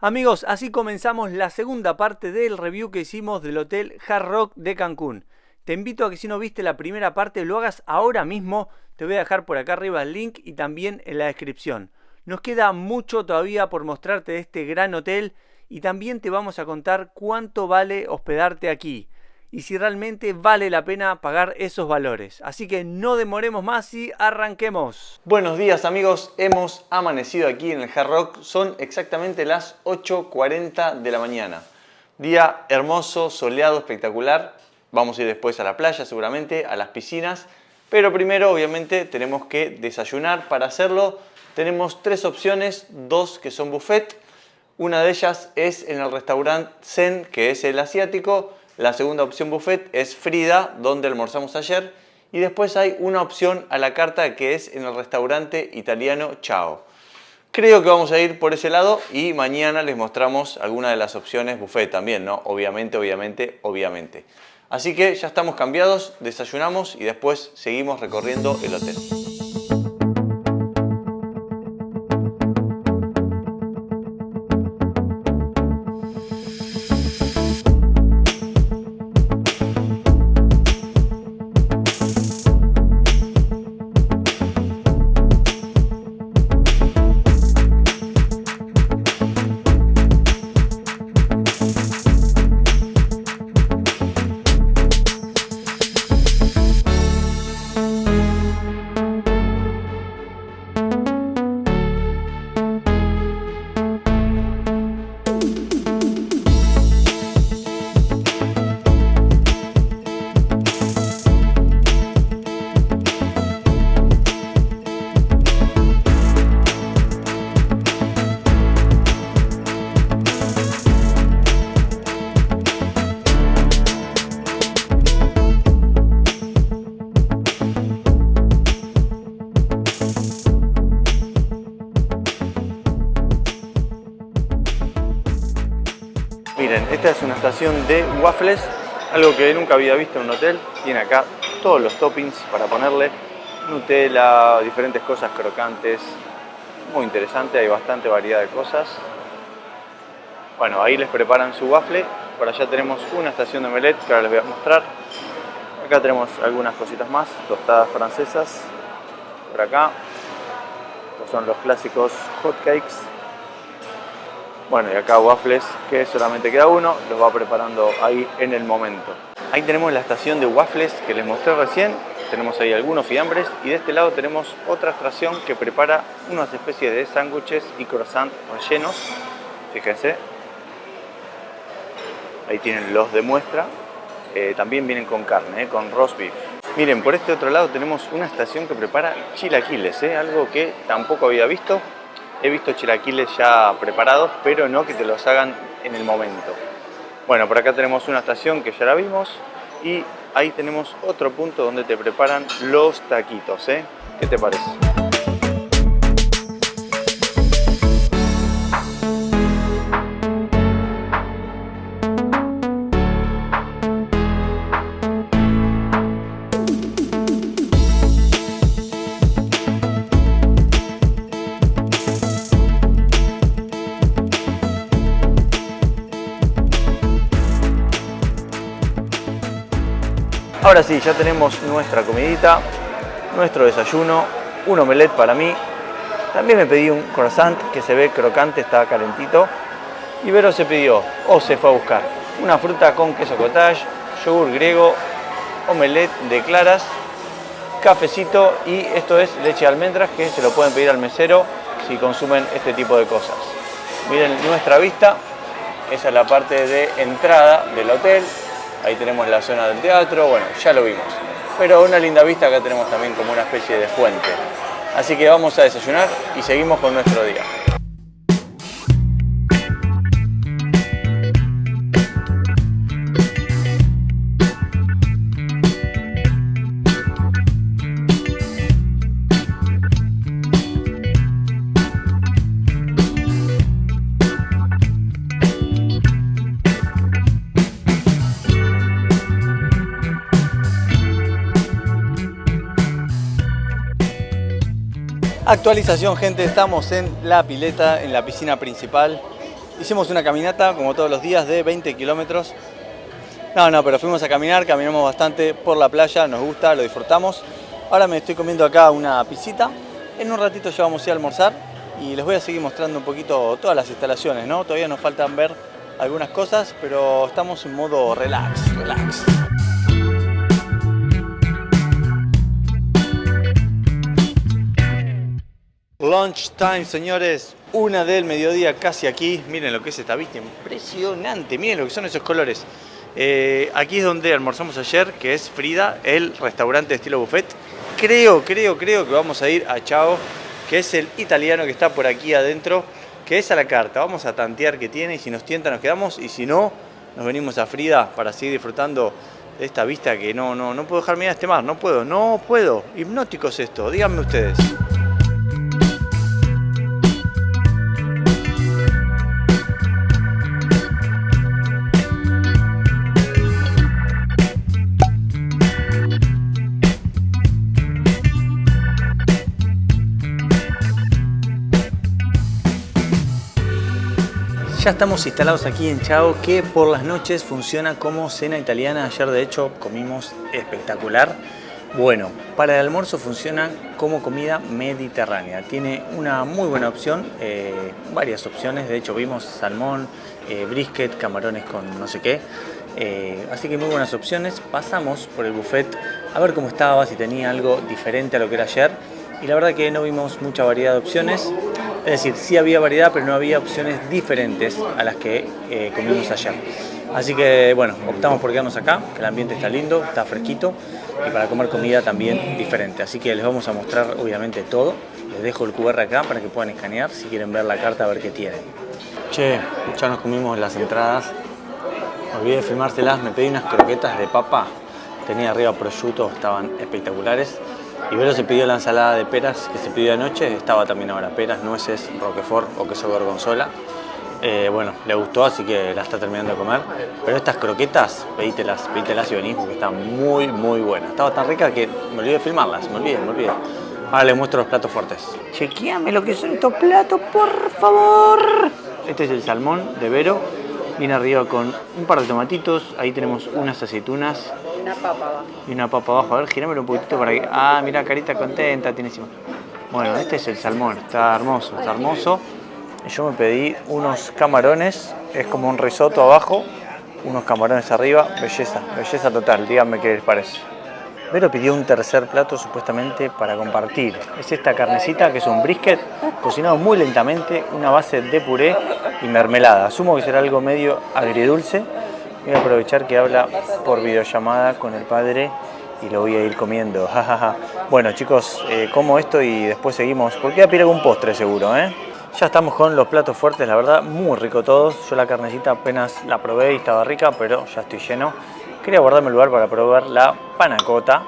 Amigos, así comenzamos la segunda parte del review que hicimos del Hotel Hard Rock de Cancún. Te invito a que si no viste la primera parte lo hagas ahora mismo. Te voy a dejar por acá arriba el link y también en la descripción. Nos queda mucho todavía por mostrarte de este gran hotel y también te vamos a contar cuánto vale hospedarte aquí y si realmente vale la pena pagar esos valores. Así que no demoremos más y arranquemos. Buenos días amigos, hemos amanecido aquí en el Hard Rock, son exactamente las 8:40 de la mañana. Día hermoso, soleado, espectacular. Vamos a ir después a la playa seguramente, a las piscinas. Pero primero obviamente tenemos que desayunar. Para hacerlo tenemos tres opciones, dos que son buffet. Una de ellas es en el restaurante Zen, que es el asiático. La segunda opción buffet es Frida, donde almorzamos ayer. Y después hay una opción a la carta que es en el restaurante italiano Ciao. Creo que vamos a ir por ese lado y mañana les mostramos alguna de las opciones buffet también, ¿no? Obviamente. Así que ya estamos cambiados, desayunamos y después seguimos recorriendo el hotel. Miren, esta es una estación de waffles, algo que nunca había visto en un hotel. Tiene acá todos los toppings para ponerle, Nutella, diferentes cosas crocantes. Muy interesante, hay bastante variedad de cosas. Bueno, ahí les preparan su waffle. Por allá tenemos una estación de omelette que ahora les voy a mostrar. Acá tenemos algunas cositas más, tostadas francesas. Por acá, estos son los clásicos hot cakes. Bueno, y acá waffles, que solamente queda uno, los va preparando ahí en el momento. Ahí tenemos la estación de waffles que les mostré recién. Tenemos ahí algunos fiambres y de este lado tenemos otra estación que prepara unas especies de sándwiches y croissants rellenos. Fíjense. Ahí tienen los de muestra. También vienen con carne, con roast beef. Miren, por este otro lado tenemos una estación que prepara chilaquiles, algo que tampoco había visto. He visto chilaquiles ya preparados, pero no que te los hagan en el momento. Bueno, por acá tenemos una estación que ya la vimos y ahí tenemos otro punto donde te preparan los taquitos, ¿Qué te parece? Ahora sí, ya tenemos nuestra comidita, nuestro desayuno, un omelette para mí. También me pedí un croissant que se ve crocante, está calentito. Y Vero se pidió, o se fue a buscar, una fruta con queso cottage, yogur griego, omelette de claras, cafecito y esto es leche de almendras que se lo pueden pedir al mesero si consumen este tipo de cosas. Miren nuestra vista, esa es la parte de entrada del hotel. Ahí tenemos la zona del teatro, bueno, ya lo vimos. Pero una linda vista, acá tenemos también como una especie de fuente. Así que vamos a desayunar y seguimos con nuestro día. Actualización, gente, estamos en la pileta, en la piscina principal. Hicimos una caminata, como todos los días, de 20 kilómetros. Pero fuimos a caminar, caminamos bastante por la playa, nos gusta, lo disfrutamos. Ahora me estoy comiendo acá una pisita. En un ratito ya vamos a ir a almorzar y les voy a seguir mostrando un poquito todas las instalaciones, ¿no? Todavía nos faltan ver algunas cosas, pero estamos en modo relax. Lunch time, señores. 1 del mediodía casi aquí. Miren lo que es esta vista, impresionante. Miren lo que son esos colores. Aquí es donde almorzamos ayer, que es Frida, el restaurante de estilo buffet. Creo que vamos a ir a Chao, que es el italiano que está por aquí adentro, que es a la carta. Vamos a tantear qué tiene y si nos tienta nos quedamos y si no, nos venimos a Frida para seguir disfrutando de esta vista que no puedo dejar mirar este mar. No puedo. Hipnótico es esto, díganme ustedes. Ya estamos instalados aquí en Chao, que por las noches funciona como cena italiana. Ayer de hecho comimos espectacular. Bueno, para el almuerzo funciona como comida mediterránea. Tiene una muy buena opción, varias opciones. De hecho vimos salmón, brisket, camarones con no sé qué. Así que muy buenas opciones. Pasamos por el buffet a ver cómo estaba, si tenía algo diferente a lo que era ayer. Y la verdad que no vimos mucha variedad de opciones. Es decir, sí había variedad, pero no había opciones diferentes a las que comimos ayer. Así que bueno, optamos por quedarnos acá, que el ambiente está lindo, está fresquito y para comer comida también diferente. Así que les vamos a mostrar obviamente todo. Les dejo el QR acá para que puedan escanear si quieren ver la carta, a ver qué tienen. Che, ya nos comimos las entradas. Me olvidé de filmárselas, me pedí unas croquetas de papa. Tenía arriba prosciutto, estaban espectaculares. Y Vero se pidió la ensalada de peras que se pidió anoche, estaba también ahora peras, nueces, roquefort o queso gorgonzola. Bueno, le gustó, así que la está terminando de comer. Pero estas croquetas, pedítelas y venís porque están muy buenas. Estaba tan rica que me olvidé de filmarlas, me olvidé. Ahora les muestro los platos fuertes. Chequeame lo que son estos platos, por favor. Este es el salmón de Vero. Viene arriba con un par de tomatitos, ahí tenemos unas aceitunas. Una papa abajo. Y una papa abajo. A ver, girámelo un poquitito para que... Ah, mira, carita contenta tiene encima. Bueno, este es el salmón, está hermoso. Yo me pedí unos camarones, es como un risotto abajo, unos camarones arriba, belleza total, díganme qué les parece. Vero pidió un tercer plato supuestamente para compartir. Es esta carnecita que es un brisket cocinado muy lentamente, una base de puré y mermelada. Asumo que será algo medio agridulce. Voy a aprovechar que habla por videollamada con el padre y lo voy a ir comiendo. Bueno chicos, como esto y después seguimos, porque voy a pedir algún postre seguro, Ya estamos con los platos fuertes, la verdad, muy rico todos. Yo la carnecita apenas la probé y estaba rica, pero ya estoy lleno. Quería guardarme el lugar para probar la panna cotta,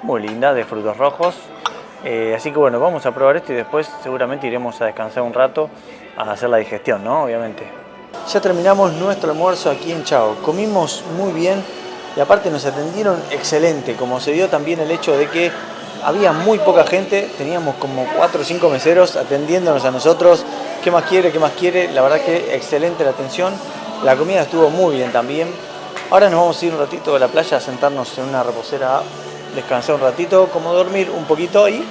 muy linda, de frutos rojos. Así que bueno, vamos a probar esto y después seguramente iremos a descansar un rato a hacer la digestión, ¿no? Obviamente. Ya terminamos nuestro almuerzo aquí en Chao. Comimos muy bien y aparte nos atendieron excelente, como se dio también el hecho de que había muy poca gente, teníamos como 4 o 5 meseros atendiéndonos a nosotros. ¿Qué más quiere? La verdad que excelente la atención. La comida estuvo muy bien también. Ahora nos vamos a ir un ratito a la playa a sentarnos en una reposera a descansar un ratito, como dormir un poquito ahí.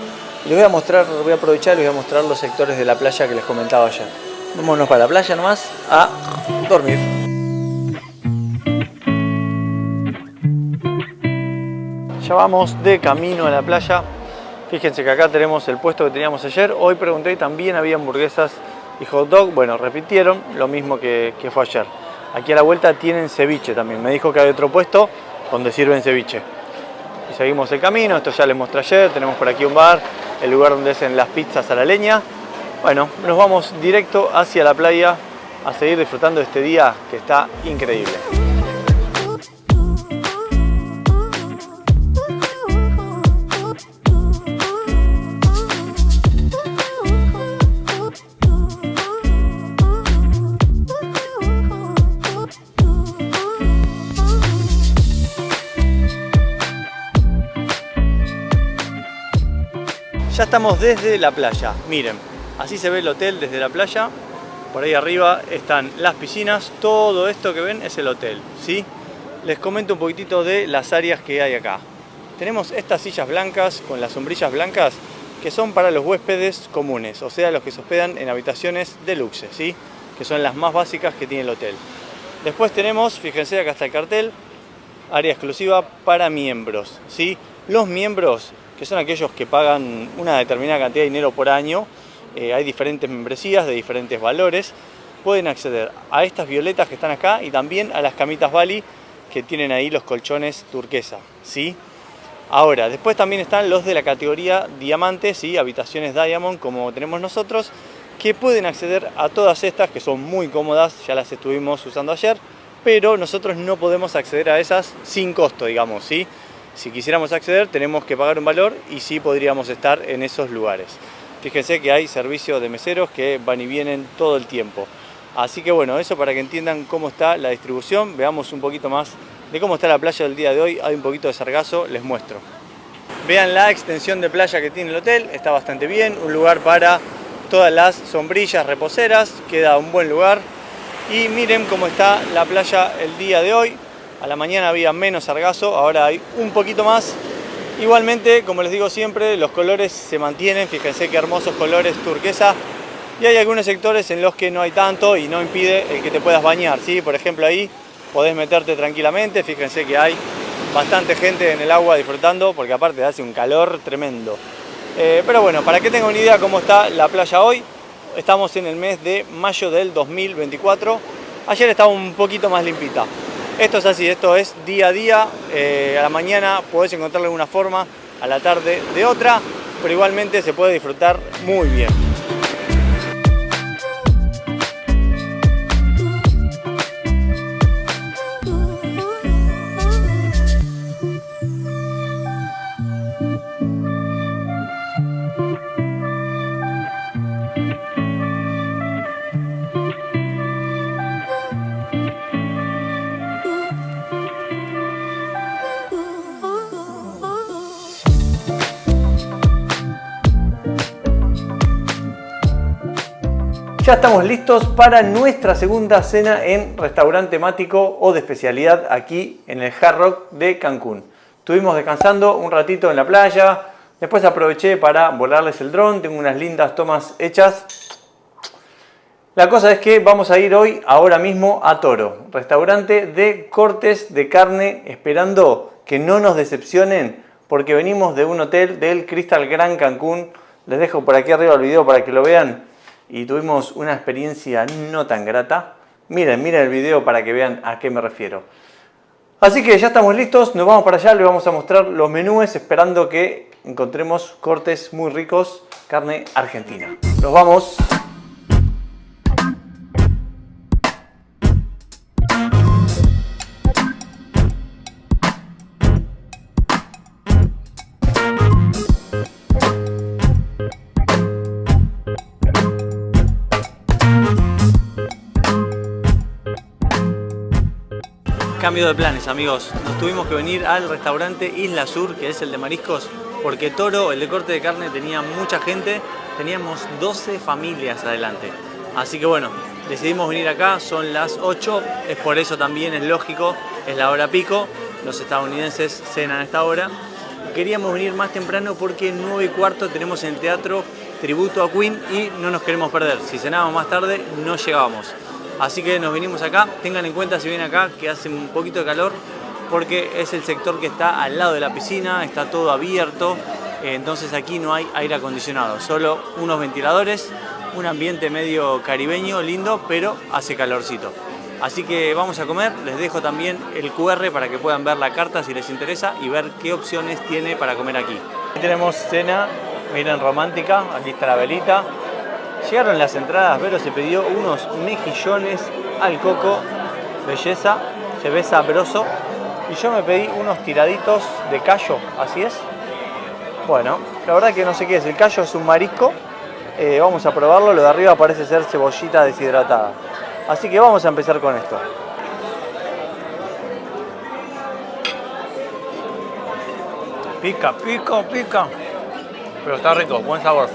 Y les voy a aprovechar y les voy a mostrar los sectores de la playa que les comentaba ayer. Vámonos para la playa nomás a dormir. Ya vamos de camino a la playa. Fíjense que acá tenemos el puesto que teníamos ayer. Hoy pregunté y también había hamburguesas y hot dog. Bueno, repitieron lo mismo que fue ayer. Aquí a la vuelta tienen ceviche también. Me dijo que hay otro puesto donde sirven ceviche. Y seguimos el camino. Esto ya les mostré ayer. Tenemos por aquí un bar, el lugar donde hacen las pizzas a la leña. Bueno, nos vamos directo hacia la playa a seguir disfrutando de este día que está increíble. Ya estamos desde la playa, miren, así se ve el hotel desde la playa. Por ahí arriba están las piscinas, todo esto que ven es el hotel, ¿sí? Les comento un poquitito de las áreas que hay acá. Tenemos estas sillas blancas con las sombrillas blancas que son para los huéspedes comunes, o sea, los que se hospedan en habitaciones deluxe, ¿sí? Que son las más básicas que tiene el hotel. Después tenemos, fíjense, acá está el cartel, área exclusiva para miembros, ¿sí? Los miembros, que son aquellos que pagan una determinada cantidad de dinero por año, hay diferentes membresías de diferentes valores, pueden acceder a estas violetas que están acá y también a las camitas Bali que tienen ahí los colchones turquesa, ¿sí? Ahora, después también están los de la categoría diamante, ¿sí? Habitaciones Diamond como tenemos nosotros, que pueden acceder a todas estas que son muy cómodas, ya las estuvimos usando ayer, pero nosotros no podemos acceder a esas sin costo, digamos, ¿sí? Si quisiéramos acceder tenemos que pagar un valor y sí podríamos estar en esos lugares. Fíjense que hay servicio de meseros que van y vienen todo el tiempo. Así que bueno, eso para que entiendan cómo está la distribución. Veamos un poquito más de cómo está la playa del día de hoy. Hay un poquito de sargazo, les muestro. Vean la extensión de playa que tiene el hotel, está bastante bien. Un lugar para todas las sombrillas reposeras, queda un buen lugar. Y miren cómo está la playa el día de hoy. A la mañana había menos sargazo, ahora hay un poquito más. Igualmente, como les digo siempre, los colores se mantienen. Fíjense qué hermosos colores turquesa. Y hay algunos sectores en los que no hay tanto y no impide el que te puedas bañar, ¿sí? Por ejemplo, ahí podés meterte tranquilamente. Fíjense que hay bastante gente en el agua disfrutando, porque aparte hace un calor tremendo. Pero bueno, para que tengan una idea cómo está la playa hoy, estamos en el mes de mayo del 2024. Ayer estaba un poquito más limpita. Esto es así, esto es día a día. A la mañana podés encontrarle de una forma, a la tarde de otra, pero igualmente se puede disfrutar muy bien. Ya estamos listos para nuestra segunda cena en restaurante temático o de especialidad aquí en el Hard Rock de Cancún. Estuvimos descansando un ratito en la playa, después aproveché para volarles el dron, tengo unas lindas tomas hechas. La cosa es que vamos a ir hoy, ahora mismo, a Toro, restaurante de cortes de carne, esperando que no nos decepcionen porque venimos de un hotel del Crystal Grand Cancún. Les dejo por aquí arriba el video para que lo vean. Y tuvimos una experiencia no tan grata. Miren el video para que vean a qué me refiero. Así que ya estamos listos, nos vamos para allá, les vamos a mostrar los menúes esperando que encontremos cortes muy ricos, carne argentina. ¡Nos vamos! Cambio de planes, amigos. Nos tuvimos que venir al restaurante Isla Sur, que es el de mariscos, porque Toro, el de corte de carne, tenía mucha gente. Teníamos 12 familias adelante. Así que bueno, decidimos venir acá, son las 8. Es por eso también, es lógico, es la hora pico. Los estadounidenses cenan a esta hora. Queríamos venir más temprano porque 9:15 tenemos en el teatro tributo a Queen y no nos queremos perder. Si cenábamos más tarde, no llegábamos. Así que nos vinimos acá. Tengan en cuenta si vienen acá que hace un poquito de calor porque es el sector que está al lado de la piscina, está todo abierto, entonces aquí no hay aire acondicionado, solo unos ventiladores, un ambiente medio caribeño, lindo, pero hace calorcito. Así que vamos a comer, les dejo también el QR para que puedan ver la carta si les interesa y ver qué opciones tiene para comer aquí. Aquí tenemos cena, miren, romántica, aquí está la velita. Llegaron las entradas, Vero se pidió unos mejillones al coco, belleza, se ve sabroso. Y yo me pedí unos tiraditos de callo, ¿así es? Bueno, la verdad que no sé qué es, el callo es un marisco, vamos a probarlo, lo de arriba parece ser cebollita deshidratada. Así que vamos a empezar con esto. Pica, pica, pica, pero está rico, buen sabor.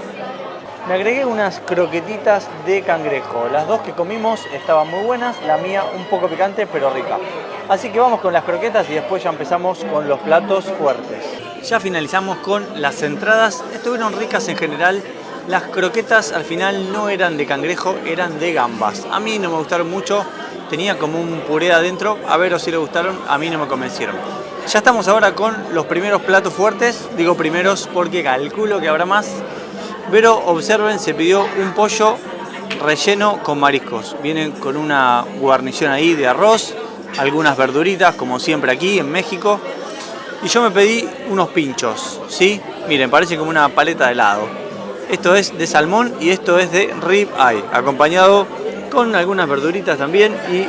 Me agregué unas croquetitas de cangrejo. Las dos que comimos estaban muy buenas, la mía un poco picante pero rica. Así que vamos con las croquetas y después ya empezamos con los platos fuertes. Ya finalizamos con las entradas, estuvieron ricas en general. Las croquetas al final no eran de cangrejo, eran de gambas. A mí no me gustaron mucho, tenía como un puré adentro, a Vero sí le gustaron, a mí no me convencieron. Ya estamos ahora con los primeros platos fuertes, digo primeros porque calculo que habrá más. Pero observen, se pidió un pollo relleno con mariscos. Vienen con una guarnición ahí de arroz, algunas verduritas, como siempre aquí en México. Y yo me pedí unos pinchos, ¿sí? Miren, parece como una paleta de helado. Esto es de salmón y esto es de rib eye, acompañado con algunas verduritas también y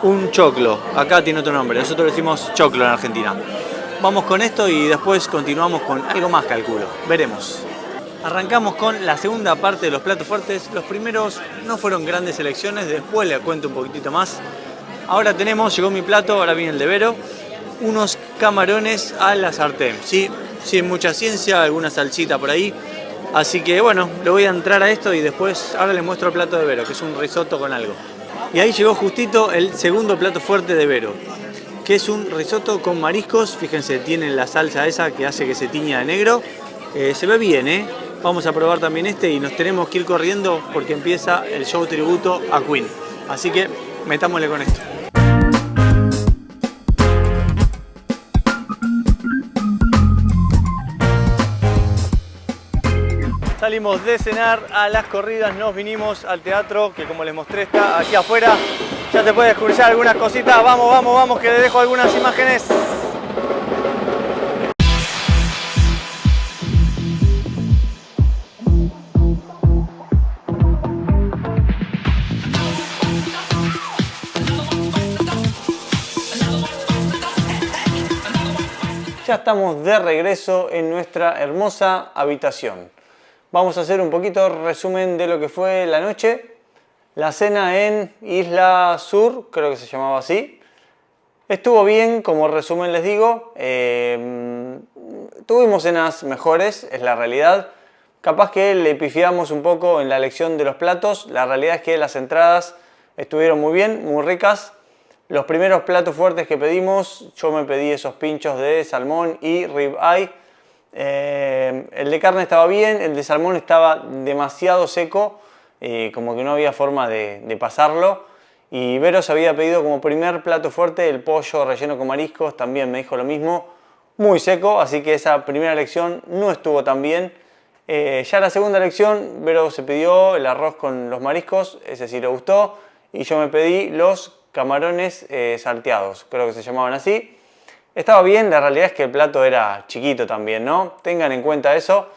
un choclo. Acá tiene otro nombre, nosotros le decimos choclo en Argentina. Vamos con esto y después continuamos con algo más, calculo. Veremos. Arrancamos con la segunda parte de los platos fuertes. Los primeros no fueron grandes elecciones, después les cuento un poquitito más. Ahora llegó mi plato, ahora viene el de Vero, unos camarones a la sartén, ¿sí? Sin mucha ciencia, alguna salsita por ahí. Así que bueno, le voy a entrar a esto y después ahora les muestro el plato de Vero, que es un risotto con algo. Y ahí llegó justito el segundo plato fuerte de Vero, que es un risotto con mariscos. Fíjense, tiene la salsa esa que hace que se tiña de negro. Se ve bien, ¿eh? Vamos a probar también este y nos tenemos que ir corriendo porque empieza el show tributo a Queen. Así que metámosle con esto. Salimos de cenar a las corridas, nos vinimos al teatro que, como les mostré, está aquí afuera. Ya te puedes escuchar algunas cositas. Vamos, vamos, vamos, que les dejo algunas imágenes. Ya estamos de regreso en nuestra hermosa habitación. Vamos a hacer un poquito de resumen de lo que fue la noche. La cena en Isla Sur, creo que se llamaba así. Estuvo bien, como resumen les digo. Tuvimos cenas mejores, es la realidad. Capaz que le pifiamos un poco en la elección de los platos. La realidad es que las entradas estuvieron muy bien, muy ricas. Los primeros platos fuertes que pedimos, yo me pedí esos pinchos de salmón y rib eye. El de carne estaba bien, el de salmón estaba demasiado seco, como que no había forma de pasarlo. Y Vero se había pedido como primer plato fuerte el pollo relleno con mariscos, también me dijo lo mismo, muy seco, así que esa primera elección no estuvo tan bien. Ya la segunda elección, Vero se pidió el arroz con los mariscos, ese sí le gustó, y yo me pedí los camarones salteados, creo que se llamaban así. Estaba bien, la realidad es que el plato era chiquito también, ¿no? Tengan en cuenta eso.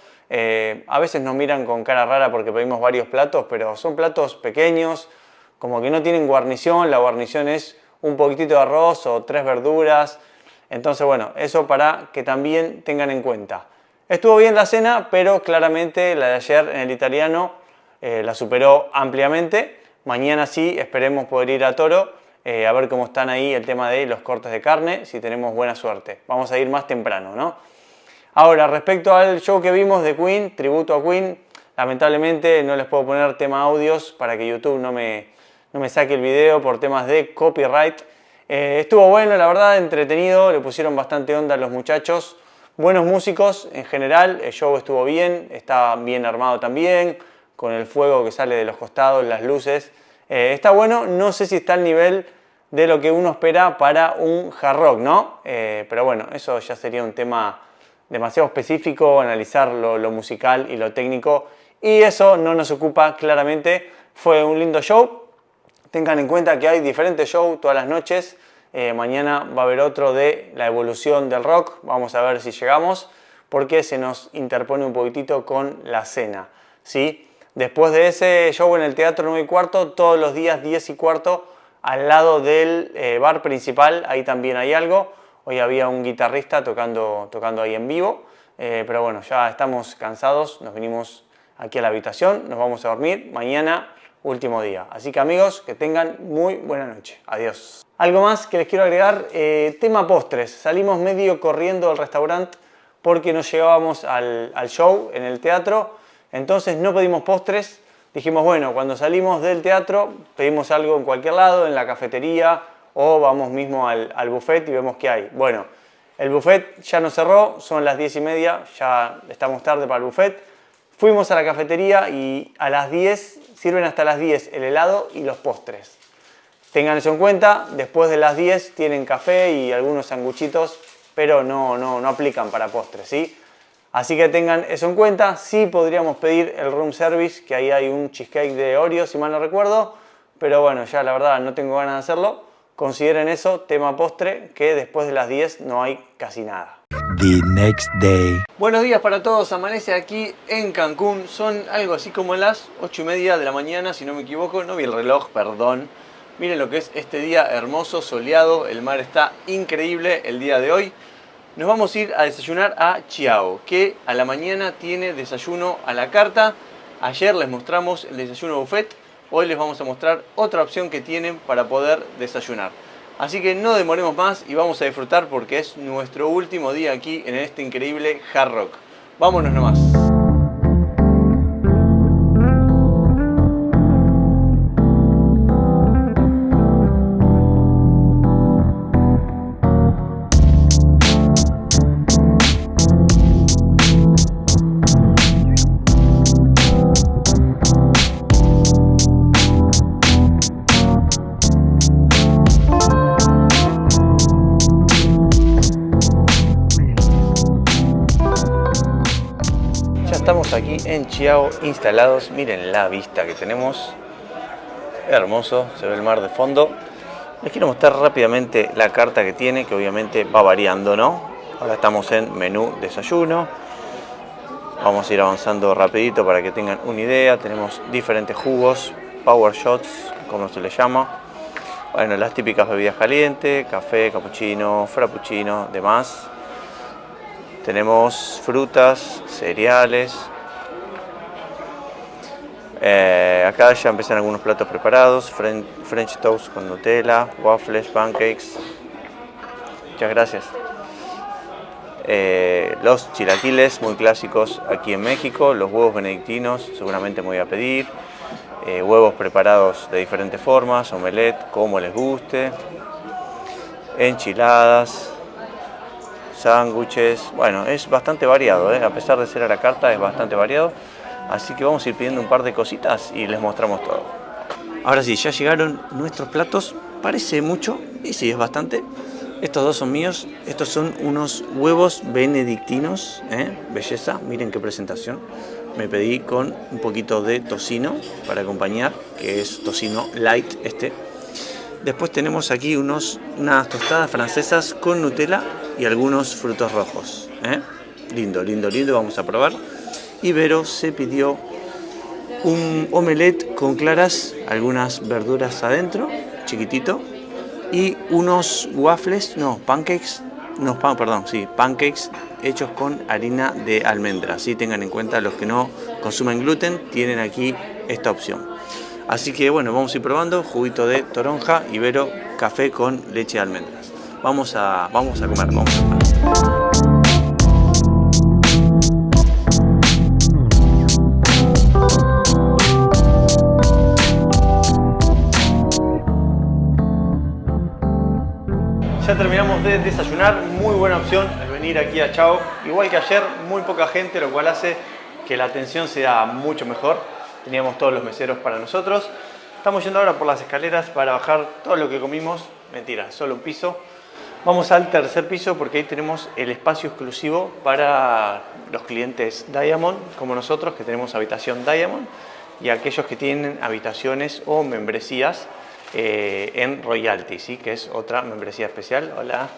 A veces nos miran con cara rara porque pedimos varios platos, pero son platos pequeños, como que no tienen guarnición. La guarnición es un poquitito de arroz o 3 verduras. Entonces, bueno, eso para que también tengan en cuenta. Estuvo bien la cena, pero claramente la de ayer en el italiano la superó ampliamente. Mañana sí, esperemos poder ir a Toro. A ver cómo están ahí el tema de los cortes de carne, si tenemos buena suerte. Vamos a ir más temprano, ¿no? Ahora, respecto al show que vimos de Queen, tributo a Queen, lamentablemente no les puedo poner tema audios para que YouTube no me saque el video por temas de copyright. Estuvo bueno, la verdad, entretenido, le pusieron bastante onda a los muchachos. Buenos músicos en general, el show estuvo bien, está bien armado también, con el fuego que sale de los costados, las luces. Está bueno, no sé si está al nivel de lo que uno espera para un hard rock, ¿no? Pero bueno, eso ya sería un tema demasiado específico, analizar lo musical y lo técnico, y eso no nos ocupa claramente. Fue un lindo show. Tengan en cuenta que hay diferentes shows todas las noches. Mañana va a haber otro de la evolución del rock. Vamos a ver si llegamos, porque se nos interpone un poquitito con la cena, ¿sí? Después de ese show en el Teatro 9:15, todos los días 10:15, al lado del bar principal, ahí también hay algo. Hoy había un guitarrista tocando ahí en vivo, pero bueno, ya estamos cansados, nos vinimos aquí a la habitación, nos vamos a dormir. Mañana, último día. Así que amigos, que tengan muy buena noche. Adiós. Algo más que les quiero agregar, tema postres. Salimos medio corriendo al restaurante porque no llegábamos al show en el teatro. Entonces no pedimos postres. Dijimos, bueno, cuando salimos del teatro pedimos algo en cualquier lado, en la cafetería, o vamos mismo al buffet y vemos qué hay. Bueno, el buffet ya nos cerró, son las 10:30, ya estamos tarde para el buffet. Fuimos a la cafetería y a las 10, sirven hasta las 10 el helado y los postres. Tengan eso en cuenta, después de las 10 tienen café y algunos sanguchitos, pero no aplican para postres, ¿sí? Así que tengan eso en cuenta. Sí podríamos pedir el room service, que ahí hay un cheesecake de Oreo, si mal no recuerdo, pero bueno, ya la verdad no tengo ganas de hacerlo. Consideren eso, tema postre, que después de las 10 no hay casi nada. The next day. Buenos días para todos, amanece aquí en Cancún, son algo así como las 8:30 de la mañana, si no me equivoco, no vi el reloj, perdón. Miren lo que es este día hermoso, soleado, el mar está increíble el día de hoy. Nos vamos a ir a desayunar a Chiao, que a la mañana tiene desayuno a la carta. Ayer les mostramos el desayuno buffet, hoy les vamos a mostrar otra opción que tienen para poder desayunar. Así que no demoremos más y vamos a disfrutar porque es nuestro último día aquí en este increíble Hard Rock. Vámonos nomás. Estamos aquí en Chiao instalados, miren la vista que tenemos, hermoso, se ve el mar de fondo. Les quiero mostrar rápidamente la carta que tiene, que obviamente va variando, ¿no? Ahora estamos en menú desayuno, vamos a ir avanzando rapidito para que tengan una idea. Tenemos diferentes jugos, power shots, como se les llama. Bueno, las típicas bebidas calientes, café, cappuccino, frappuccino, demás. Tenemos frutas, cereales. Acá ya empiezan algunos platos preparados. French toast con Nutella, waffles, pancakes. Muchas gracias. Los chilaquiles, muy clásicos aquí en México. Los huevos benedictinos, seguramente me voy a pedir. Huevos preparados de diferentes formas, omelette, como les guste. Enchiladas. Sándwiches, bueno, es bastante variado, a pesar de ser a la carta es bastante variado, así que vamos a ir pidiendo un par de cositas y les mostramos todo. Ahora sí, ya llegaron nuestros platos, parece mucho, y sí, es bastante. Estos dos son míos, estos son unos huevos benedictinos, belleza, miren qué presentación. Me pedí con un poquito de tocino para acompañar, que es tocino light este. Después tenemos aquí unas tostadas francesas con Nutella y algunos frutos rojos. Lindo, lindo, lindo, vamos a probar. Y Vero se pidió un omelette con claras, algunas verduras adentro, chiquitito, y unos waffles, pancakes hechos con harina de almendra. Así tengan en cuenta, los que no consumen gluten tienen aquí esta opción. Así que bueno, vamos a ir probando juguito de toronja y Vero café con leche de almendras. Vamos a comer, Ya terminamos de desayunar, muy buena opción el venir aquí a Chiao. Igual que ayer, muy poca gente, lo cual hace que la atención sea mucho mejor. Teníamos todos los meseros para nosotros. Estamos yendo ahora por las escaleras para bajar todo lo que comimos. Mentira, solo un piso. Vamos al tercer piso porque ahí tenemos el espacio exclusivo para los clientes Diamond, como nosotros que tenemos habitación Diamond, y aquellos que tienen habitaciones o membresías en Royalty, ¿sí? Que es otra membresía especial. Hola.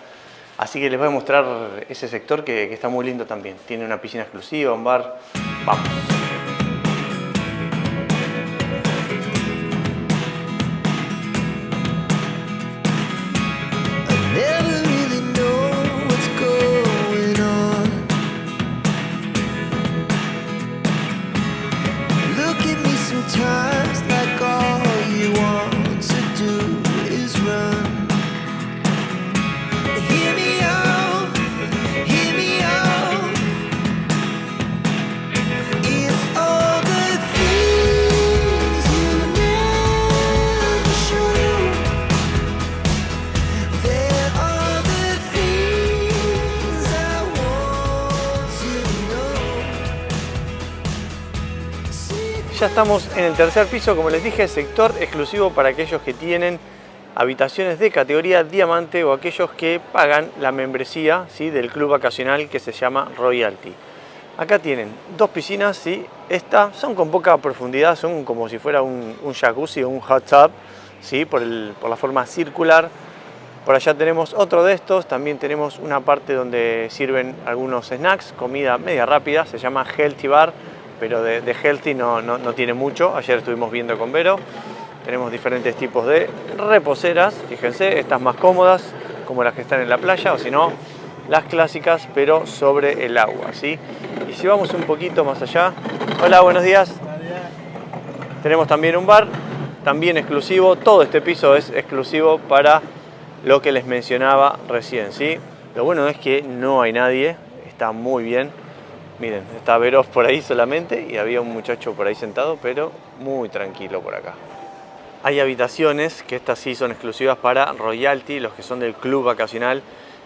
Así que les voy a mostrar ese sector que está muy lindo también. Tiene una piscina exclusiva, un bar. Vamos. If Ya estamos en el tercer piso, como les dije, sector exclusivo para aquellos que tienen habitaciones de categoría diamante o aquellos que pagan la membresía, ¿sí?, del club vacacional que se llama Royalty. Acá tienen dos piscinas, ¿sí? Estas son con poca profundidad, son como si fuera un jacuzzi o un hot tub, ¿sí?, por la forma circular. Por allá tenemos otro de estos, también tenemos una parte donde sirven algunos snacks, comida media rápida, se llama Healthy Bar, pero de healthy no tiene mucho. Ayer estuvimos viendo con Vero. Tenemos diferentes tipos de reposeras, fíjense, estas más cómodas, como las que están en la playa, o si no, las clásicas, pero sobre el agua, ¿sí? Y si vamos un poquito más allá, hola, buenos días. Buenos días. Tenemos también un bar, también exclusivo. Todo este piso es exclusivo para lo que les mencionaba recién, ¿sí? Lo bueno es que no hay nadie, está muy bien. Miren, está Veros por ahí solamente y había un muchacho por ahí sentado, pero muy tranquilo por acá. Hay habitaciones, que estas sí son exclusivas para Royalty, los que son del club vacacional,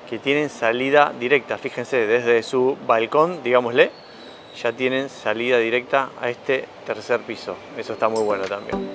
que tienen salida directa. Fíjense, desde su balcón, digámosle, ya tienen salida directa a este tercer piso. Eso está muy bueno también.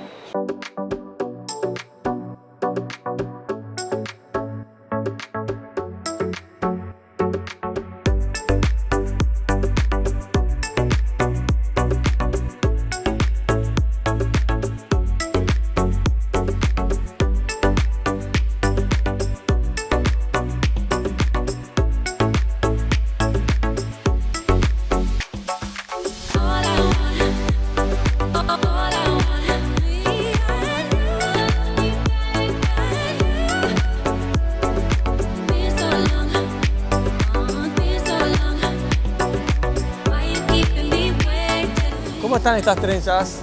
¿Cómo están estas trenzas?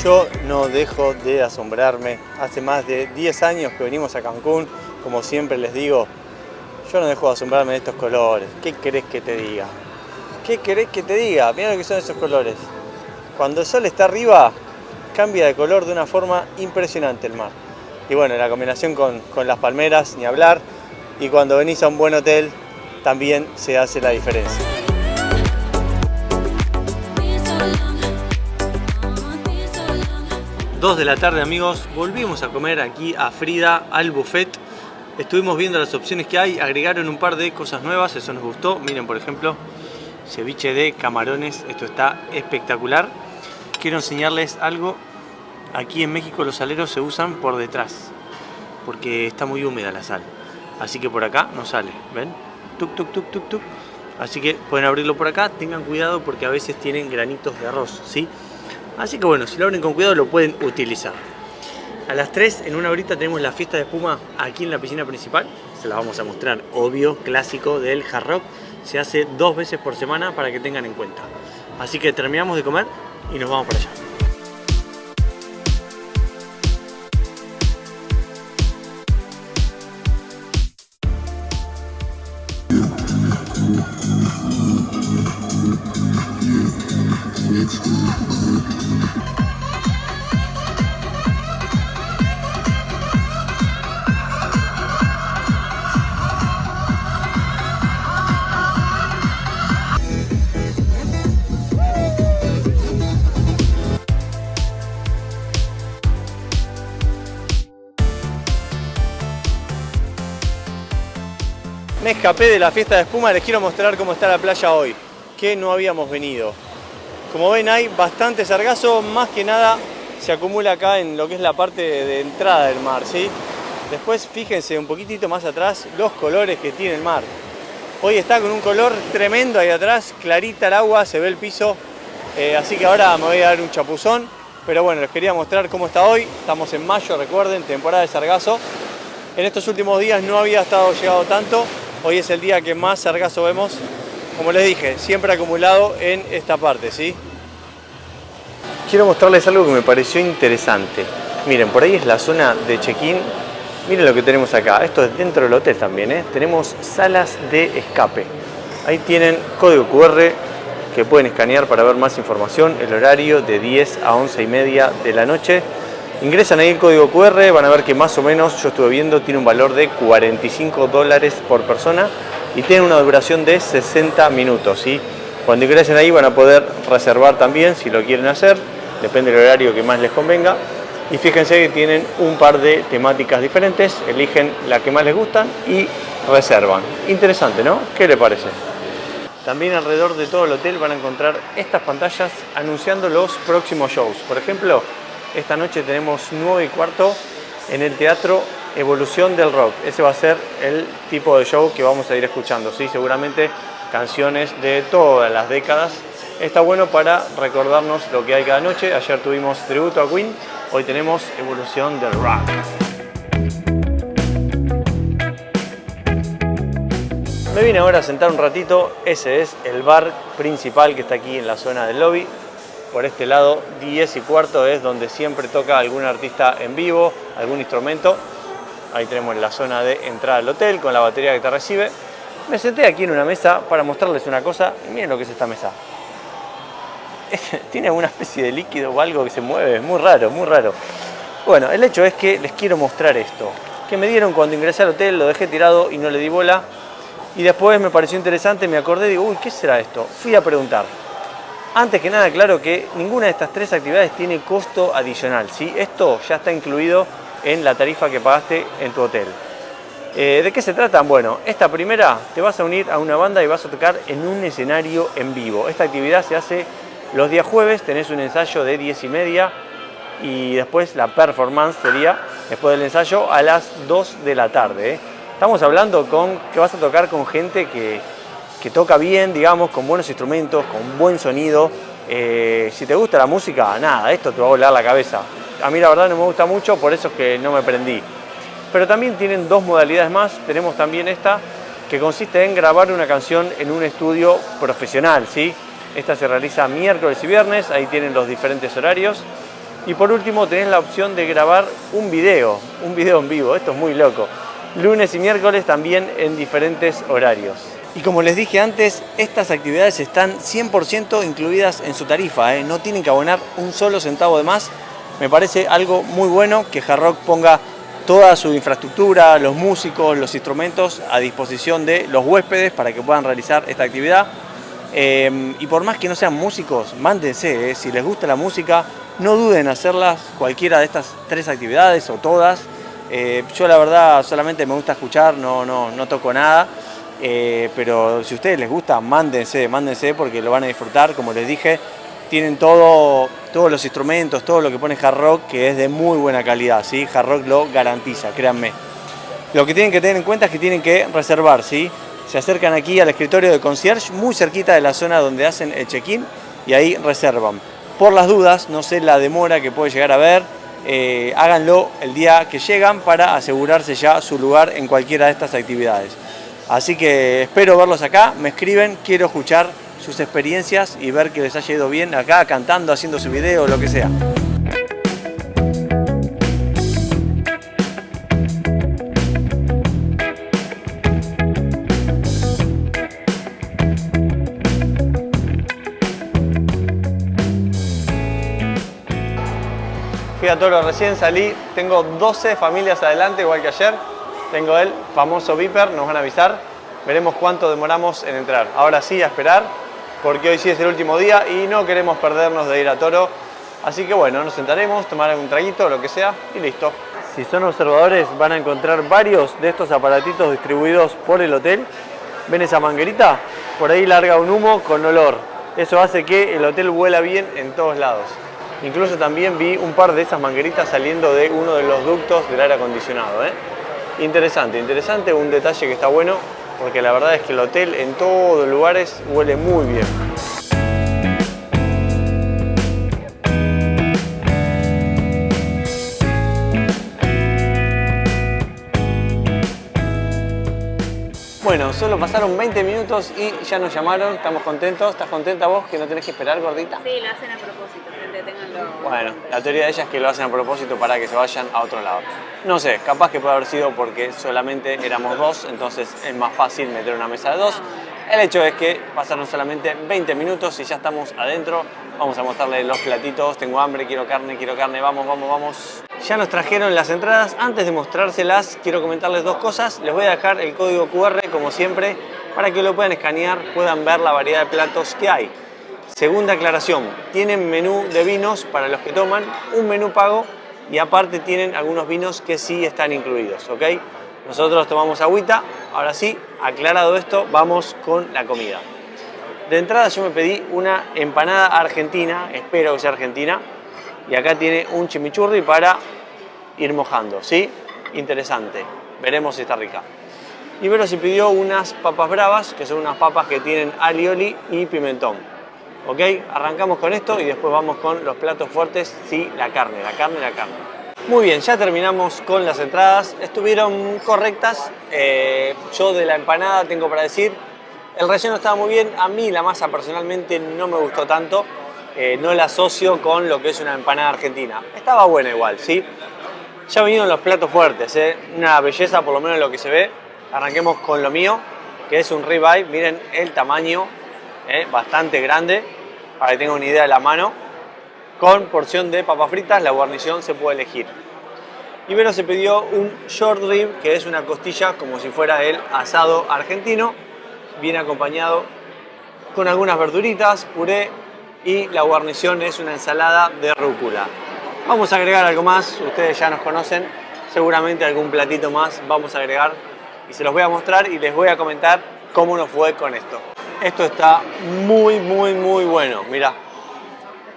Yo no dejo de asombrarme. Hace más de 10 años que venimos a Cancún. Como siempre les digo, yo no dejo de asombrarme de estos colores. ¿Qué querés que te diga? ¿Qué querés que te diga? Mirá lo que son esos colores. Cuando el sol está arriba, cambia de color de una forma impresionante el mar. Y bueno, la combinación con las palmeras, ni hablar. Y cuando venís a un buen hotel, también se hace la diferencia. 2 de la tarde, amigos, volvimos a comer aquí a Frida, al buffet. Estuvimos viendo las opciones que hay, agregaron un par de cosas nuevas, eso nos gustó. Miren, por ejemplo, ceviche de camarones, esto está espectacular. Quiero enseñarles algo. Aquí en México los saleros se usan por detrás, porque está muy húmeda la sal. Así que por acá no sale, ¿ven? Tuc, tuc, tuc, tuc, tuc. Así que pueden abrirlo por acá, tengan cuidado porque a veces tienen granitos de arroz, ¿sí? Así que bueno, si lo abren con cuidado lo pueden utilizar. A las 3, en una horita, tenemos la fiesta de espuma aquí en la piscina principal. Se la vamos a mostrar, obvio, clásico del Hard Rock. Se hace 2 veces por semana para que tengan en cuenta. Así que terminamos de comer y nos vamos para allá. Me escapé de la fiesta de espuma, les quiero mostrar cómo está la playa hoy, que no habíamos venido. Como ven, hay bastante sargazo, más que nada se acumula acá en lo que es la parte de entrada del mar, ¿sí? Después fíjense un poquitito más atrás los colores que tiene el mar. Hoy está con un color tremendo ahí atrás, clarita el agua, se ve el piso, así que ahora me voy a dar un chapuzón. Pero bueno, les quería mostrar cómo está hoy. Estamos en mayo, recuerden, temporada de sargazo. En estos últimos días no había llegado tanto. Hoy es el día que más sargazo vemos. Como les dije, siempre acumulado en esta parte, ¿sí? Quiero mostrarles algo que me pareció interesante. Miren, por ahí es la zona de check-in. Miren lo que tenemos acá. Esto es dentro del hotel también, ¿eh? Tenemos salas de escape. Ahí tienen código QR que pueden escanear para ver más información. El horario de 10 a 11:30 de la noche. Ingresan ahí el código QR, van a ver que más o menos, yo estuve viendo, tiene un valor de $45 por persona y tienen una duración de 60 minutos, ¿sí? Cuando ingresen ahí van a poder reservar también si lo quieren hacer, depende del horario que más les convenga. Y fíjense que tienen un par de temáticas diferentes, eligen la que más les gustan y reservan. Interesante, ¿no? ¿Qué le parece? También alrededor de todo el hotel van a encontrar estas pantallas anunciando los próximos shows. Por ejemplo, esta noche tenemos 9:15 en el Teatro Evolución del Rock. Ese va a ser el tipo de show que vamos a ir escuchando, ¿sí? Seguramente canciones de todas las décadas. Está bueno para recordarnos lo que hay cada noche. Ayer tuvimos tributo a Queen, hoy tenemos Evolución del Rock. Me vine ahora a sentar un ratito. Ese es el bar principal que está aquí en la zona del lobby. Por este lado, 10:15 es donde siempre toca algún artista en vivo, algún instrumento. Ahí tenemos la zona de entrada al hotel con la batería que te recibe. Me senté aquí en una mesa para mostrarles una cosa y miren lo que es esta mesa. Tiene alguna especie de líquido o algo que se mueve, es muy raro, muy raro. Bueno, el hecho es que les quiero mostrar esto, que me dieron cuando ingresé al hotel, lo dejé tirado y no le di bola. Y después me pareció interesante, me acordé, digo, uy, ¿qué será esto? Fui a preguntar. Antes que nada, claro que ninguna de estas tres actividades tiene costo adicional, ¿sí? Esto ya está incluido en la tarifa que pagaste en tu hotel. ¿De qué se trata? Bueno, esta primera, te vas a unir a una banda y vas a tocar en un escenario en vivo. Esta actividad se hace los días jueves, tenés un ensayo de 10:30 y después la performance sería, después del ensayo, a las 2 de la tarde, ¿eh? Estamos hablando que vas a tocar con gente que toca bien, digamos, con buenos instrumentos, con buen sonido. Si te gusta la música, nada, esto te va a volar la cabeza. A mí la verdad no me gusta mucho, por eso es que no me prendí. Pero también tienen dos modalidades más. Tenemos también esta, que consiste en grabar una canción en un estudio profesional, ¿sí? Esta se realiza miércoles y viernes, ahí tienen los diferentes horarios. Y por último tenés la opción de grabar un video en vivo, esto es muy loco. Lunes y miércoles también en diferentes horarios. Y como les dije antes, estas actividades están 100% incluidas en su tarifa, ¿eh? No tienen que abonar un solo centavo de más. Me parece algo muy bueno que Hard Rock ponga toda su infraestructura, los músicos, los instrumentos a disposición de los huéspedes para que puedan realizar esta actividad. Y por más que no sean músicos, mándense, si les gusta la música, no duden en hacerlas cualquiera de estas tres actividades o todas. Yo la verdad solamente me gusta escuchar, no toco nada, pero si a ustedes les gusta, mándense porque lo van a disfrutar. Como les dije, tienen todos los instrumentos, todo lo que pone Hard Rock, que es de muy buena calidad, ¿sí? Hard Rock lo garantiza, créanme. Lo que tienen que tener en cuenta es que tienen que reservar, ¿sí? Se acercan aquí al escritorio de concierge, muy cerquita de la zona donde hacen el check-in, y ahí reservan. Por las dudas, no sé la demora que puede llegar a haber, háganlo el día que llegan para asegurarse ya su lugar en cualquiera de estas actividades. Así que espero verlos acá, me escriben, quiero escuchar sus experiencias y ver que les haya ido bien acá, cantando, haciendo su video, lo que sea. Fui a Toro recién, salí, tengo 12 familias adelante, igual que ayer. Tengo el famoso beeper, nos van a avisar. Veremos cuánto demoramos en entrar. Ahora sí, a esperar, porque hoy sí es el último día y no queremos perdernos de ir a Toro. Así que bueno, nos sentaremos, tomar algún traguito, lo que sea, y listo. Si son observadores, van a encontrar varios de estos aparatitos distribuidos por el hotel. ¿Ven esa manguerita? Por ahí larga un humo con olor. Eso hace que el hotel huela bien en todos lados. Incluso también vi un par de esas mangueritas saliendo de uno de los ductos del aire acondicionado, ¿eh? Interesante, un detalle que está bueno, porque la verdad es que el hotel en todos los lugares huele muy bien. Bueno, solo pasaron 20 minutos y ya nos llamaron, estamos contentos. ¿Estás contenta vos que no tenés que esperar, gordita? Sí, lo hacen a propósito, ténganlo. Bueno, la teoría de ella es que lo hacen a propósito para que se vayan a otro lado. No sé, capaz que puede haber sido porque solamente éramos dos, entonces es más fácil meter una mesa de dos. El hecho es que pasaron solamente 20 minutos y ya estamos adentro. Vamos a mostrarles los platitos. Tengo hambre, quiero carne, vamos. Ya nos trajeron las entradas. Antes de mostrárselas, quiero comentarles dos cosas. Les voy a dejar el código QR, como siempre, para que lo puedan escanear, puedan ver la variedad de platos que hay. Segunda aclaración, tienen menú de vinos para los que toman, un menú pago y aparte tienen algunos vinos que sí están incluidos, ¿ok? Nosotros tomamos agüita. Ahora sí, aclarado esto, vamos con la comida. De entrada yo me pedí una empanada argentina, espero que sea argentina, y acá tiene un chimichurri para ir mojando, ¿sí? Interesante, veremos si está rica. Ibero se pidió unas papas bravas, que son unas papas que tienen alioli y pimentón. ¿Ok? Arrancamos con esto y después vamos con los platos fuertes, sí, la carne. Muy bien, ya terminamos con las entradas, estuvieron correctas. Yo de la empanada tengo para decir, el relleno estaba muy bien, a mí la masa personalmente no me gustó tanto, no la asocio con lo que es una empanada argentina. Estaba buena igual, ¿sí? Ya vinieron los platos fuertes, una belleza por lo menos lo que se ve. Arranquemos con lo mío, que es un ribeye, miren el tamaño, bastante grande, para que tengan una idea de la mano, con porción de papas fritas, la guarnición se puede elegir. Ibero se pidió un short rib, que es una costilla como si fuera el asado argentino, viene acompañado con algunas verduritas, puré, y la guarnición es una ensalada de rúcula. Vamos a agregar algo más, ustedes ya nos conocen, seguramente algún platito más vamos a agregar y se los voy a mostrar y les voy a comentar cómo nos fue con esto. Esto está muy bueno, mirá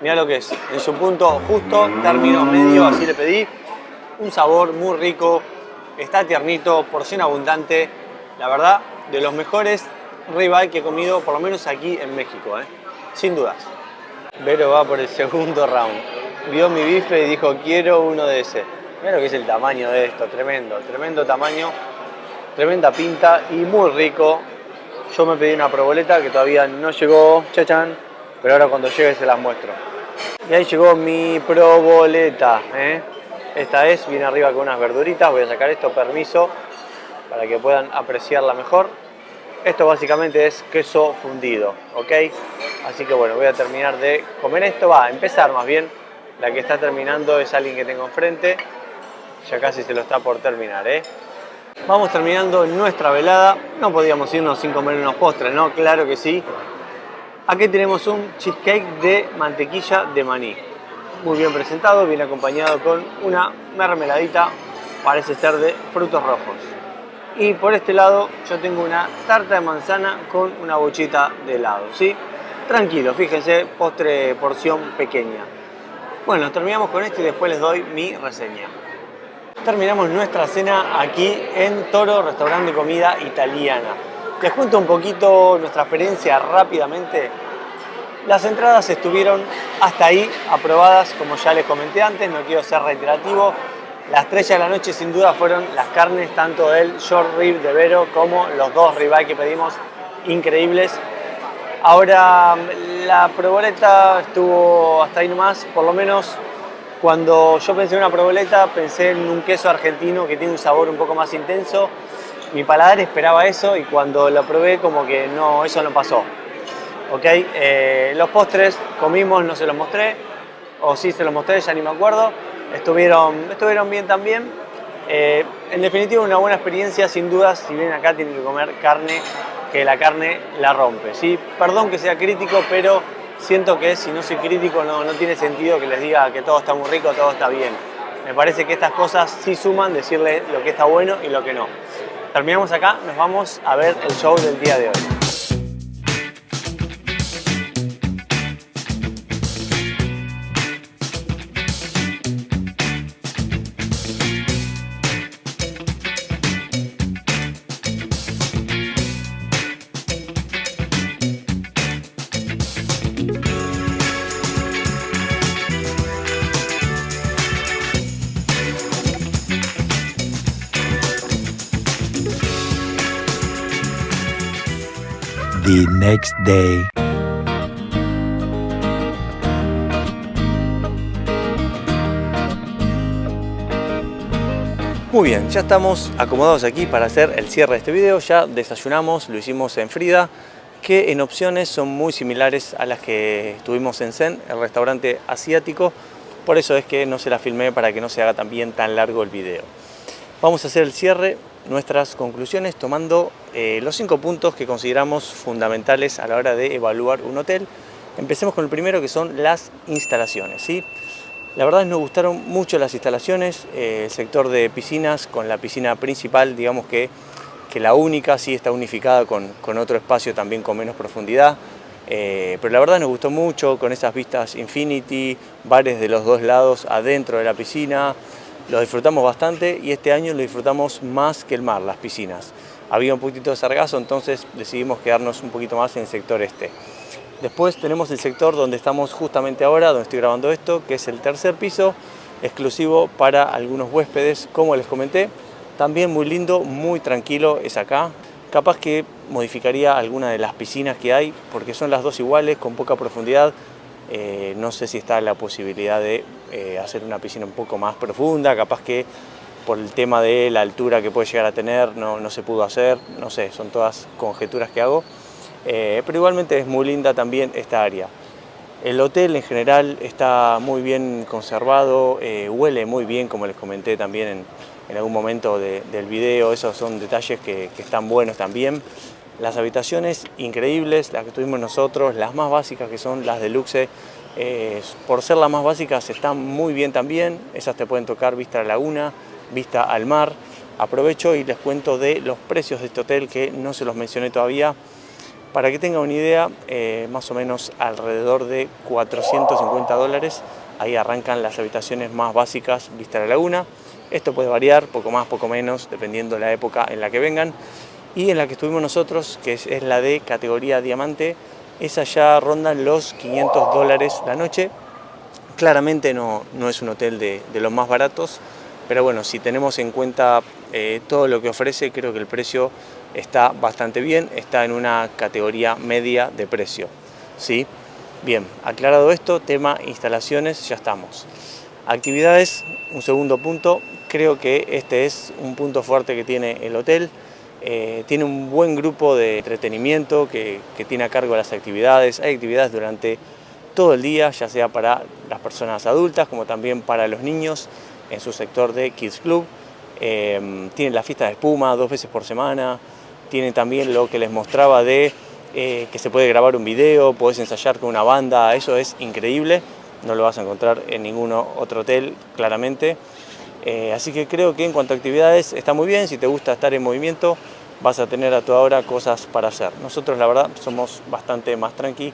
lo que es, en su punto justo, término medio, así le pedí. Un sabor muy rico, está tiernito, porción abundante, la verdad, de los mejores ribeye que he comido, por lo menos aquí en México, sin dudas. Vero va por el segundo round, vio mi bife y dijo quiero uno de ese. Mirá lo que es el tamaño de esto, tremendo tamaño, tremenda pinta y muy rico. Yo me pedí una proboleta que todavía no llegó, chachán, pero ahora cuando llegue se las muestro. Y ahí llegó mi proboleta, Esta es, viene arriba con unas verduritas, voy a sacar esto, permiso, para que puedan apreciarla mejor. Esto básicamente es queso fundido, ¿ok? Así que bueno, voy a terminar de comer esto, va a empezar más bien. La que está terminando es alguien que tengo enfrente, ya casi se lo está por terminar, Vamos terminando nuestra velada, no podíamos irnos sin comer unos postres, ¿no? Claro que sí. Aquí tenemos un cheesecake de mantequilla de maní. Muy bien presentado, viene acompañado con una mermeladita, parece ser de frutos rojos. Y por este lado yo tengo una tarta de manzana con una bochita de helado, ¿sí? Tranquilo, fíjense, postre porción pequeña. Bueno, terminamos con esto y después les doy mi reseña. Terminamos nuestra cena aquí en Toro, restaurante de comida italiana. Les cuento un poquito nuestra experiencia rápidamente. Las entradas estuvieron hasta ahí aprobadas, como ya les comenté antes, no quiero ser reiterativo. La estrella de la noche sin duda fueron las carnes, tanto el short rib de Vero como los dos ribeye que pedimos, increíbles. Ahora la proboleta estuvo hasta ahí nomás, por lo menos cuando yo pensé en una proboleta pensé en un queso argentino que tiene un sabor un poco más intenso. Mi paladar esperaba eso y cuando lo probé como que no, eso no pasó. ¿Ok? Los postres comimos, no se los mostré, o sí se los mostré, ya ni me acuerdo. Estuvieron bien también. En definitiva, una buena experiencia, sin dudas. Si vienen acá tienen que comer carne, que la carne la rompe, ¿sí? Perdón que sea crítico, pero siento que si no soy crítico no tiene sentido que les diga que todo está muy rico, todo está bien. Me parece que estas cosas sí suman, decirle lo que está bueno y lo que no. Terminamos acá, nos vamos a ver el show del día de hoy. The next day. Muy bien, ya estamos acomodados aquí para hacer el cierre de este video. Ya desayunamos, lo hicimos en Frida, que en opciones son muy similares a las que tuvimos en Zen, el restaurante asiático. por eso es que no se la filmé para que no se haga también tan largo el video. Vamos a hacer el cierre, nuestras conclusiones, tomando los 5 puntos que consideramos fundamentales a la hora de evaluar un hotel. Empecemos con el primero, que son las instalaciones, ¿sí? La verdad nos gustaron mucho las instalaciones, el sector de piscinas con la piscina principal, digamos que la única sí está unificada con otro espacio también con menos profundidad, pero la verdad nos gustó mucho con esas vistas infinity, bares de los dos lados adentro de la piscina, lo disfrutamos bastante y este año lo disfrutamos más que el mar, las piscinas. Había un poquito de sargazo, entonces decidimos quedarnos un poquito más en el sector este. Después tenemos el sector donde estamos justamente ahora, donde estoy grabando esto, que es el tercer piso, exclusivo para algunos huéspedes, como les comenté. También muy lindo, muy tranquilo es acá. Capaz que modificaría alguna de las piscinas que hay, porque son las dos iguales, con poca profundidad. No sé si está la posibilidad de hacer una piscina un poco más profunda, capaz que por el tema de la altura que puede llegar a tener no se pudo hacer, no sé, son todas conjeturas que hago. Pero igualmente es muy linda también esta área. El hotel en general está muy bien conservado, huele muy bien, como les comenté también en algún momento del video. Esos son detalles que están buenos también. Las habitaciones increíbles, las que tuvimos nosotros, las más básicas, que son las deluxe, por ser las más básicas están muy bien también. Esas te pueden tocar vista a la laguna, vista al mar. Aprovecho y les cuento de los precios de este hotel, que no se los mencioné todavía. Para que tengan una idea, más o menos alrededor de $450. Ahí arrancan las habitaciones más básicas, vista a la laguna. Esto puede variar, poco más, poco menos, dependiendo de la época en la que vengan. Y en la que estuvimos nosotros, que es la de categoría diamante, esa ya rondan los $500 la noche. Claramente no es un hotel de los más baratos, pero bueno, si tenemos en cuenta todo lo que ofrece, creo que el precio está bastante bien, está en una categoría media de precio, ¿sí? Bien, aclarado esto, tema instalaciones, ya estamos. Actividades, un segundo punto, creo que este es un punto fuerte que tiene el hotel. Tiene un buen grupo de entretenimiento que tiene a cargo las actividades. Hay actividades durante todo el día, ya sea para las personas adultas como también para los niños en su sector de Kids Club. Tienen la fiesta de espuma 2 veces por semana. Tienen también lo que les mostraba de que se puede grabar un video, podés ensayar con una banda, eso es increíble. No lo vas a encontrar en ningún otro hotel, claramente. Así que creo que en cuanto a actividades está muy bien. Si te gusta estar en movimiento, vas a tener a toda hora cosas para hacer. Nosotros la verdad somos bastante más tranqui,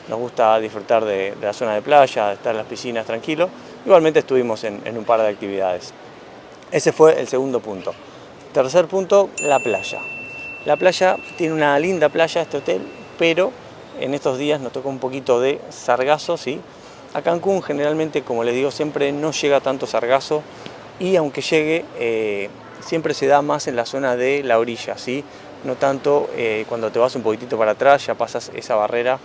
nos gusta disfrutar de la zona de playa, de estar en las piscinas tranquilo. Igualmente estuvimos en un par de actividades. Ese fue el segundo punto. Tercer punto, la playa. La playa tiene una linda playa este hotel, pero en estos días nos tocó un poquito de sargazo, ¿sí? A Cancún generalmente, como les digo siempre, no llega tanto sargazo. Y aunque llegue, siempre se da más en la zona de la orilla, ¿sí? No tanto cuando te vas un poquitito para atrás, ya pasas esa barrera,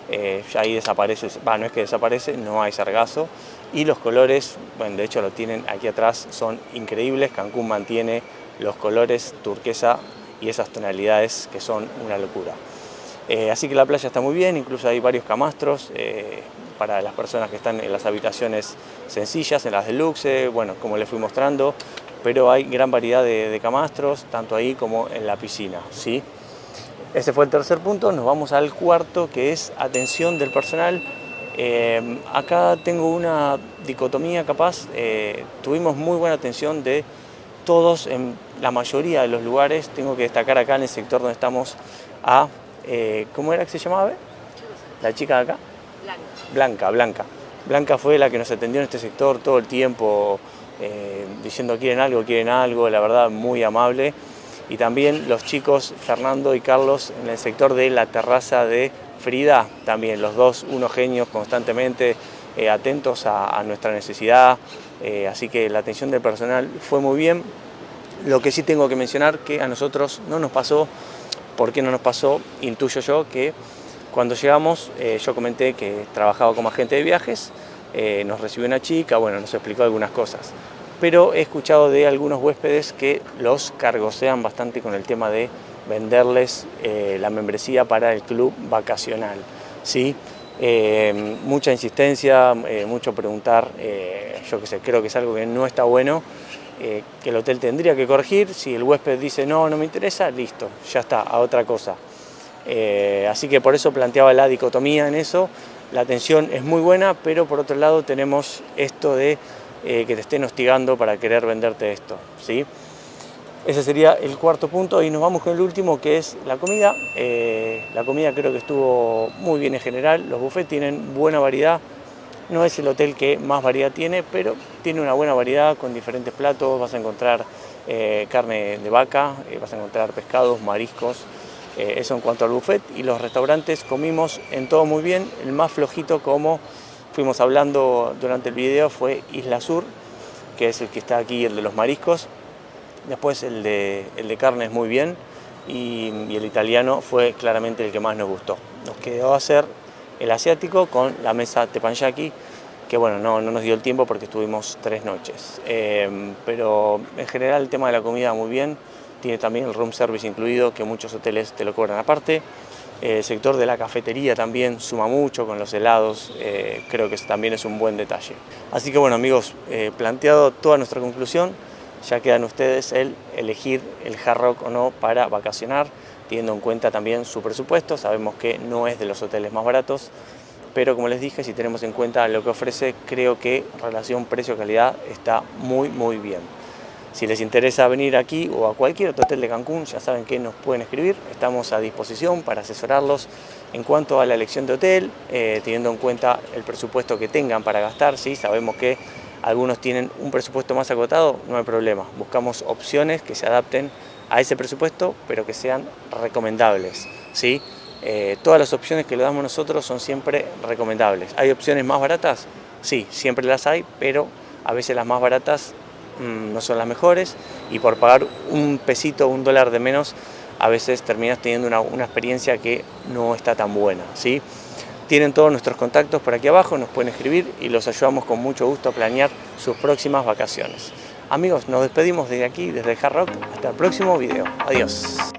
ya ahí desaparece, no es que desaparece, no hay sargazo. Y los colores, bueno, de hecho lo tienen aquí atrás, son increíbles. Cancún mantiene los colores turquesa y esas tonalidades que son una locura. Así que la playa está muy bien, incluso hay varios camastros para las personas que están en las habitaciones sencillas, en las deluxe, bueno, como les fui mostrando, pero hay gran variedad de camastros, tanto ahí como en la piscina, ¿sí? Ese fue el tercer punto. Nos vamos al cuarto, que es atención del personal. Acá tengo una dicotomía capaz, tuvimos muy buena atención de todos, en la mayoría de los lugares. Tengo que destacar acá en el sector donde estamos a, ¿cómo era que se llamaba? La chica de acá. Blanca. Blanca fue la que nos atendió en este sector todo el tiempo, diciendo quieren algo, la verdad muy amable. Y también los chicos Fernando y Carlos en el sector de la terraza de Frida, también los dos, unos genios constantemente, atentos a nuestra necesidad, así que la atención del personal fue muy bien. Lo que sí tengo que mencionar que a nosotros no nos pasó. ¿Por qué no nos pasó? Intuyo yo que cuando llegamos, yo comenté que trabajaba como agente de viajes, nos recibió una chica, bueno, nos explicó algunas cosas. Pero he escuchado de algunos huéspedes que los cargosean bastante con el tema de venderles la membresía para el club vacacional, ¿sí? Mucha insistencia, mucho preguntar, yo qué sé, creo que es algo que no está bueno, que el hotel tendría que corregir. Si el huésped dice no, no me interesa, listo, ya está, a otra cosa. Así que por eso planteaba la dicotomía en eso. La atención es muy buena, pero por otro lado tenemos esto de que te estén hostigando para querer venderte esto, ¿sí? Ese sería el cuarto punto y nos vamos con el último, que es la comida. La comida creo que estuvo muy bien en general, los buffets tienen buena variedad. No es el hotel que más variedad tiene, pero tiene una buena variedad con diferentes platos. Vas a encontrar carne de vaca, vas a encontrar pescados, mariscos. Eso en cuanto al buffet. Y los restaurantes comimos en todo muy bien. El más flojito, como fuimos hablando durante el video, fue Isla Sur, que es el que está aquí, el de los mariscos. Después el de carne es muy bien y el italiano fue claramente el que más nos gustó. Nos quedó hacer el asiático con la mesa teppanyaki, que bueno, no nos dio el tiempo porque estuvimos 3 noches. Pero en general el tema de la comida muy bien, tiene también el room service incluido, que muchos hoteles te lo cobran aparte. El sector de la cafetería también suma mucho con los helados, creo que eso también es un buen detalle. Así que bueno amigos, planteado toda nuestra conclusión, ya quedan ustedes el elegir el Hard Rock o no para vacacionar, teniendo en cuenta también su presupuesto. Sabemos que no es de los hoteles más baratos, pero como les dije, si tenemos en cuenta lo que ofrece, creo que relación precio-calidad está muy bien. Si les interesa venir aquí o a cualquier otro hotel de Cancún, ya saben que nos pueden escribir, estamos a disposición para asesorarlos en cuanto a la elección de hotel, teniendo en cuenta el presupuesto que tengan para gastar. ¿Sí? Sabemos que algunos tienen un presupuesto más acotado, no hay problema, buscamos opciones que se adapten a ese presupuesto, pero que sean recomendables, ¿sí? Todas las opciones que le damos nosotros son siempre recomendables. ¿Hay opciones más baratas? Sí, siempre las hay, pero a veces las más baratas no son las mejores, y por pagar un pesito, $1 de menos, a veces terminas teniendo una experiencia que no está tan buena, ¿sí? Tienen todos nuestros contactos por aquí abajo, nos pueden escribir y los ayudamos con mucho gusto a planear sus próximas vacaciones. Amigos, nos despedimos desde aquí, desde el Hard Rock. Hasta el próximo video. Adiós.